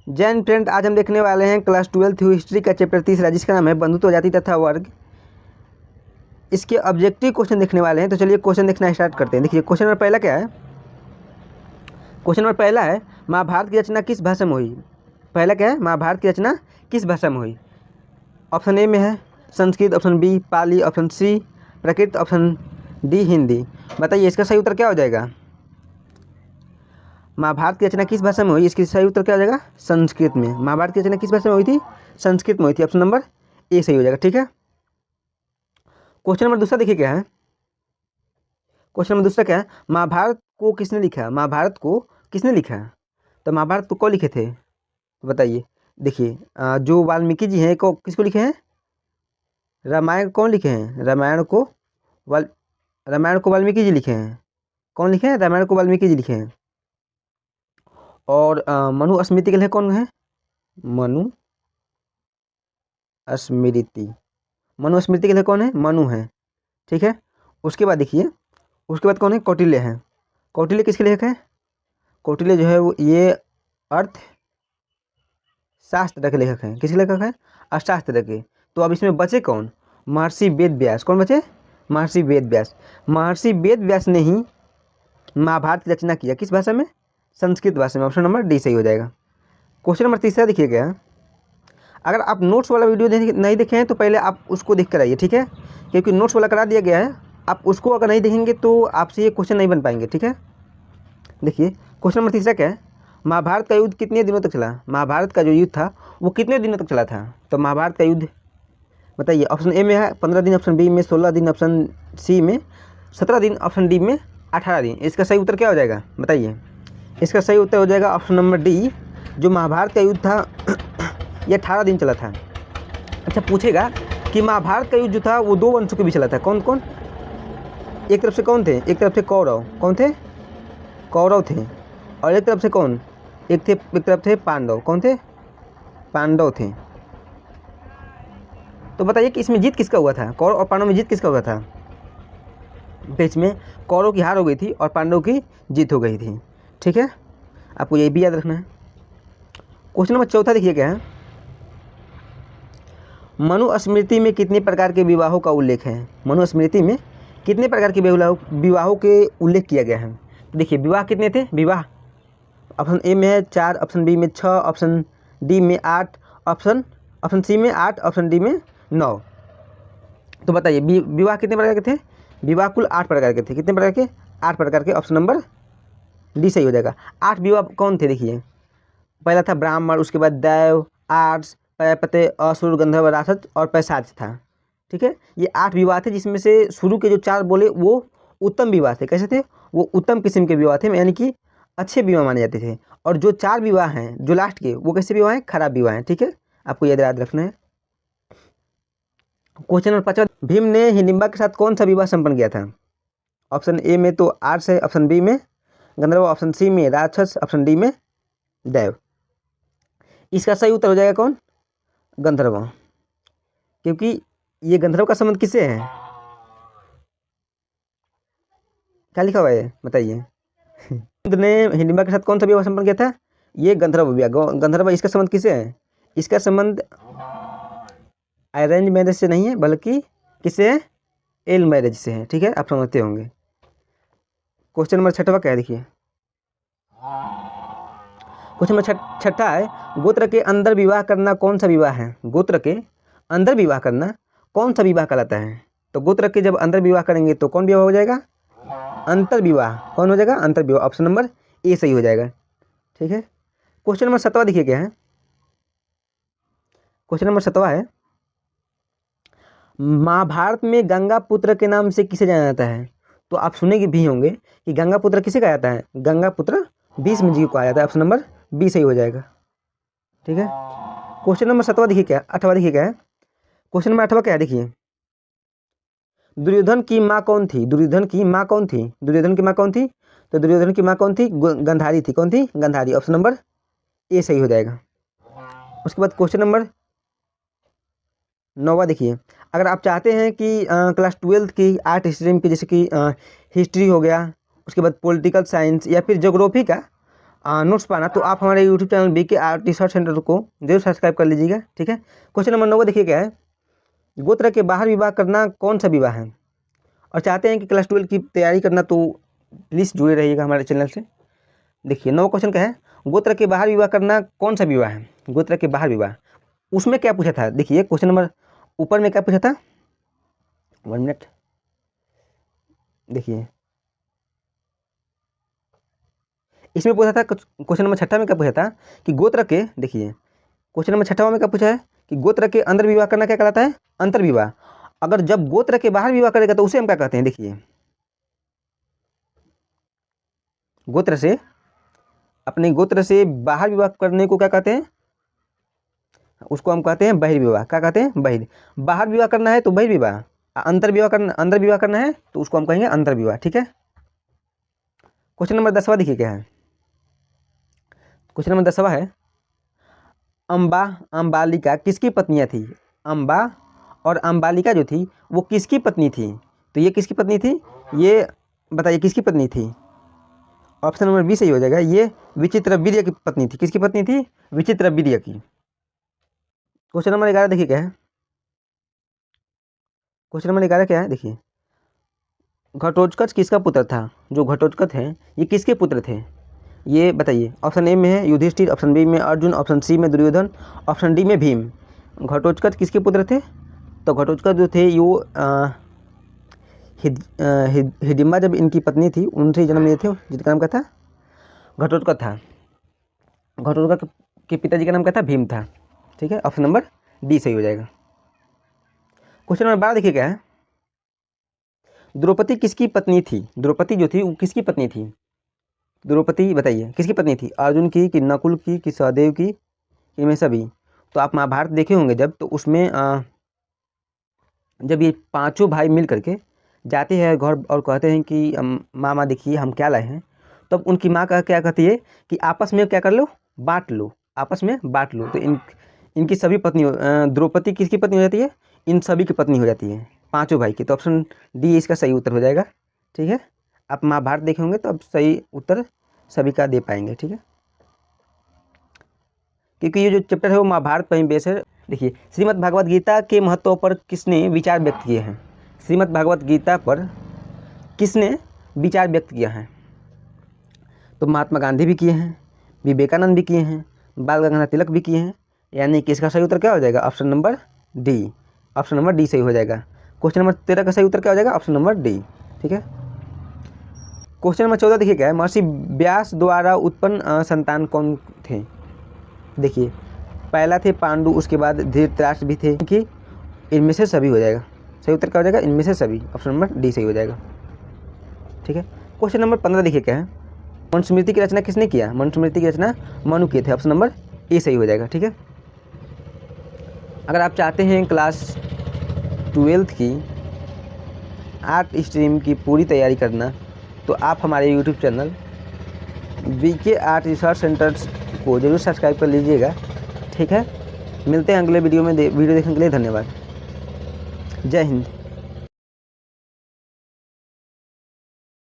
Jain friend, आज हम देखने वाले हैं क्लास 12th हिस्ट्री का चैप्टर 3 जिसका नाम है बंधुत्व, जाति तथा वर्ग। इसके ऑब्जेक्टिव क्वेश्चन देखने वाले हैं। तो चलिए क्वेश्चन देखना स्टार्ट करते हैं। देखिए क्वेश्चन नंबर पहला क्या है। क्वेश्चन नंबर पहला है, महाभारत की रचना किस भाषा में हुई। पहला क्या है, महाभारत की रचना किस भाषा में हुई। ऑप्शन ए में है संस्कृत, ऑप्शन बी पाली, ऑप्शन सी प्राकृत, ऑप्शन डी हिंदी। बताइए इसका सही उत्तर क्या हो जाएगा। महाभारत की रचना किस भाषा में हुई, इसकी सही उत्तर क्या हो जाएगा, संस्कृत में। महाभारत की रचना किस भाषा में हुई थी, संस्कृत में हुई थी। ऑप्शन नंबर ए सही हो जाएगा। ठीक है, क्वेश्चन नंबर दूसरा देखिए क्या है। क्वेश्चन नंबर दूसरा क्या है, महाभारत को किसने लिखा। महाभारत को किसने लिखा। तो महाभारत को कौन लिखे थे, तो बताइए। देखिए जो वाल्मीकि जी हैं को किसको लिखे हैं, रामायण कौन लिखे हैं, रामायण को वाल्मीकि जी लिखे हैं। कौन लिखे हैं, रामायण को वाल्मीकि जी लिखे हैं। और मनुस्मृति के लिए कौन है, मनुस्मृति के लिए कौन है, मनु है। ठीक है, उसके बाद देखिए, उसके बाद कौन है, कौटिल्य है। कौटिल्य किसके लेखक है, कौटिल्य जो है वो ये अर्थ शास्त्र के लेखक हैं। किसके लेखक हैं, अर्थशास्त्र के। तो अब इसमें बचे कौन, महर्षि वेद व्यास। कौन बचे, महर्षि वेद व्यास। महर्षि वेद व्यास ने ही महाभारत की रचना किया, किस भाषा में, संस्कृत भाषा में। ऑप्शन नंबर डी सही हो जाएगा। क्वेश्चन नंबर तीसरा देखिए क्या। अगर आप नोट्स वाला वीडियो नहीं देखे हैं तो पहले आप उसको देख कर आइए। ठीक है, क्योंकि नोट्स वाला करा दिया गया है। आप उसको अगर नहीं देखेंगे तो आपसे ये क्वेश्चन नहीं बन पाएंगे। ठीक है, देखिए क्वेश्चन नंबर तीसरा क्या है, महाभारत का युद्ध कितने दिनों तक चला। महाभारत का जो युद्ध था वो कितने दिनों तक चला था। तो महाभारत का युद्ध बताइए। ऑप्शन ए में है 15 दिन, ऑप्शन बी में 16 दिन, ऑप्शन सी में 17 दिन, ऑप्शन डी में 18 दिन। इसका सही उत्तर क्या हो जाएगा, बताइए। इसका सही उत्तर हो जाएगा ऑप्शन नंबर डी। जो महाभारत का युद्ध था ये 18 दिन चला था। अच्छा, पूछेगा कि महाभारत का युद्ध जो था वो दो वंशों के बीच चला था। कौन कौन, एक तरफ से कौन थे, एक तरफ से कौरव, कौन थे, कौरव थे। और एक तरफ से कौन, एक तरफ थे पांडव। कौन थे, पांडव थे। तो बताइए कि इसमें जीत किसका हुआ था, कौरव और पांडव में जीत किसका हुआ था। बीच में कौरव की हार हो गई थी और पांडव की जीत हो गई थी। ठीक है, आपको ये भी याद रखना है। क्वेश्चन नंबर चौथा देखिए क्या है, मनुस्मृति में कितने प्रकार के विवाहों का उल्लेख है। मनुस्मृति में कितने प्रकार के विवाहों के उल्लेख किया गया है। तो देखिए विवाह कितने थे, विवाह ऑप्शन ए में है 4, ऑप्शन बी में 6, ऑप्शन डी में 8, ऑप्शन सी में 8, ऑप्शन डी में 9। तो बताइए विवाह कितने प्रकार के थे, विवाह कुल 8 प्रकार के थे। कितने प्रकार के, 8 प्रकार के। ऑप्शन नंबर डी सही हो जाएगा। 8 विवाह कौन थे, देखिए। पहला था ब्राह्मण, उसके बाद दैव, आर्ष, प्रजापति, असुर, गंधर्व, राक्षस और पैशाच था। ठीक है, ये 8 विवाह थे, जिसमें से शुरू के जो 4 बोले वो उत्तम विवाह थे। कैसे थे, वो उत्तम किस्म के विवाह थे, यानी कि अच्छे विवाह माने जाते थे। और जो 4 विवाह हैं जो लास्ट के, वो कैसे विवाह हैं, खराब विवाह हैं। ठीक है, आपको याद रखना है। क्वेश्चन नंबर 5, भीम ने हिडिंबा के साथ कौन सा विवाह संपन्न किया था। ऑप्शन ए में तो आर्ष है, ऑप्शन बी में गंधर्व, ऑप्शन सी में राक्षस, ऑप्शन डी में दैव। इसका सही उत्तर हो जाएगा कौन, गंधर्व। क्योंकि ये गंधर्व का संबंध किससे है, क्या लिखा हुआ है, बताइए। ने हिडिंबा के साथ कौन सा विवाह संपन्न किया था, ये गंधर्व विवाह। गंधर्व, इसका संबंध किससे है, इसका संबंध अरेंज मैरिज से नहीं है, बल्कि किससे है, एल मैरिज से है। ठीक है, आप समझते होंगे। क्वेश्चन नंबर 6 क्या है, देखिए। क्वेश्चन नंबर 6 है, गोत्र के अंदर विवाह करना कौन सा विवाह है। गोत्र के अंदर विवाह करना कौन सा विवाह कहलाता है। तो गोत्र के जब अंदर विवाह करेंगे तो कौन विवाह हो जाएगा, अंतर विवाह। कौन हो जाएगा, अंतर विवाह। ऑप्शन नंबर ए सही हो जाएगा। ठीक है, क्वेश्चन नंबर 7 देखिए क्या है। क्वेश्चन नंबर 7 है, महाभारत में गंगा पुत्र के नाम से किसे जाना जाता है। तो आप सुनेंगे भी होंगे कि गंगा पुत्र किसे कहा जाता है, गंगा पुत्र भीष्म जी को कहा जाता है। ऑप्शन नंबर बी सही हो जाएगा। ठीक है, क्वेश्चन नंबर 7 देखिए क्या, 8वां देखिए क्या है। क्वेश्चन नंबर 8वां क्या है, देखिए। दुर्योधन की माँ कौन थी, दुर्योधन की माँ कौन थी, दुर्योधन की माँ कौन थी। तो दुर्योधन की माँ कौन थी, गंधारी थी। कौन थी, गंधारी। ऑप्शन नंबर ए सही हो जाएगा। उसके बाद क्वेश्चन नंबर 9वां देखिए। अगर आप चाहते हैं कि क्लास 12th की आर्ट स्ट्रीम की, जैसे कि हिस्ट्री हो गया, उसके बाद पॉलिटिकल साइंस या फिर ज्योग्राफी का नोट्स पाना तो आप हमारे YouTube channel BK art research centre को जरूर सब्सक्राइब कर लीजिएगा, ठीक है। क्वेश्चन नंबर 9 देखिए क्या है, गोत्र के बाहर विवाह करना कौन सा विवाह है। और चाहते हैं कि क्लास 12 की तैयारी करना तो प्लीज़ जुड़े रहिएगा हमारे चैनल से। देखिए 9 क्वेश्चन क्या है, गोत्र के बाहर विवाह करना कौन सा विवाह है। गोत्र के बाहर विवाह, उसमें क्या पूछा था, देखिए क्वेश्चन नंबर ऊपर में क्या पूछा था, 1 मिनट देखिए, इसमें पूछा था क्वेश्चन नंबर 6 में क्या पूछा था कि गोत्र के, देखिए क्वेश्चन नंबर 6 में क्या पूछा है कि गोत्र के अंदर विवाह करना क्या कहलाता है, अंतर विवाह। अगर जब गोत्र के बाहर विवाह करेगा तो उसे हम क्या कहते हैं, देखिए गोत्र से, अपने गोत्र से बाहर विवाह करने को क्या कहते हैं, उसको हम कहते हैं बहिर्विवाह। क्या कहते हैं, बाहर विवाह करना है तो बहिर्विवाह, अंतर विवाह करना है तो उसको हम कहेंगे अंतर विवाह, ठीक है। क्वेश्चन नंबर 10वां देखिए क्या है, क्वेश्चन नंबर 10वां है, अंबालिका किसकी पत्नियां थी। अंबा और अंबालिका जो थी वो किसकी पत्नी थी, तो ये किसकी पत्नी थी, ये बताइए किसकी पत्नी थी। ऑप्शन नंबर बी सही हो जाएगा, ये विचित्रवीर्य की पत्नी थी। किसकी पत्नी थी, विचित्रवीर्य की। क्वेश्चन नंबर 11 देखिए क्या है, क्वेश्चन नंबर 11 क्या है, देखिए घटोत्कच किसका पुत्र था। जो घटोत्कच हैं ये किसके पुत्र थे, ये बताइए। ऑप्शन ए में है युधिष्ठिर, ऑप्शन बी में अर्जुन, ऑप्शन सी में दुर्योधन, ऑप्शन डी में भीम। घटोत्कच किसके पुत्र थे, तो घटोत्कच जो थे यो हिडिम्बा जब इनकी पत्नी थी उनसे ही जन्म लिए थे, जिनका नाम क्या था, घटोत्कच था। घटोत्कच के पिताजी का नाम क्या था, भीम था, ठीक है। ऑप्शन नंबर डी सही हो जाएगा। क्वेश्चन नंबर 12 देखिए क्या है, द्रौपदी किसकी पत्नी थी। द्रौपदी जो थी वो किसकी पत्नी थी, द्रौपदी बताइए किसकी पत्नी थी, अर्जुन की कि नकुल की कि सहदेव की, इनमें सभी। तो आप महाभारत देखे होंगे जब, तो उसमें जब ये पांचों भाई मिल करके जाते हैं घर और कहते हैं कि मामा देखिए हम क्या लाए हैं, तब उनकी माँ का क्या कहती है कि आपस में क्या कर लो, बांट लो, आपस में बांट लो। तो इनकी सभी पत्नी, द्रौपदी किसकी पत्नी हो जाती है, इन सभी की पत्नी हो जाती है, पांचों भाई की। तो ऑप्शन डी इसका सही उत्तर हो जाएगा, ठीक है। आप महाभारत देखे होंगे तो अब सही उत्तर सभी का दे पाएंगे, ठीक है, क्योंकि ये जो चैप्टर है वो महाभारत पर ही बेस है। देखिए श्रीमद् भागवत गीता के महत्व पर किसने विचार व्यक्त किए हैं। श्रीमद् भागवत गीता पर किसने विचार व्यक्त किया है, तो महात्मा गांधी भी किए हैं, विवेकानंद भी किए हैं, बाल गंगाधर तिलक भी किए हैं, यानी कि इसका सही उत्तर क्या हो जाएगा, option number D. Option number D सही हो जाएगा। क्वेश्चन नंबर 13 का सही उत्तर क्या हो जाएगा, ऑप्शन नंबर डी, ठीक है। क्वेश्चन नंबर 14 देखिए क्या है, महर्षि व्यास द्वारा उत्पन्न संतान कौन थे। देखिए पहला थे पांडु, उसके बाद धृतराष्ट्र भी थे, कि इनमें से सभी हो जाएगा। सही उत्तर क्या हो जाएगा, इनमें से सभी, ऑप्शन नंबर डी सही हो जाएगा, ठीक है। क्वेश्चन नंबर 15 देखिए क्या है, मनुस्मृति की रचना किसने किया। मनुस्मृति की रचना मनु किए थे, ऑप्शन नंबर ए सही हो जाएगा, ठीक है। अगर आप चाहते हैं क्लास 12 की आर्ट स्ट्रीम की पूरी तैयारी करना, तो आप हमारे YouTube channel BK art research centres को जरूर सब्सक्राइब कर लीजिएगा, ठीक है। मिलते हैं अगले वीडियो में। वीडियो देखने के लिए धन्यवाद। जय हिंद।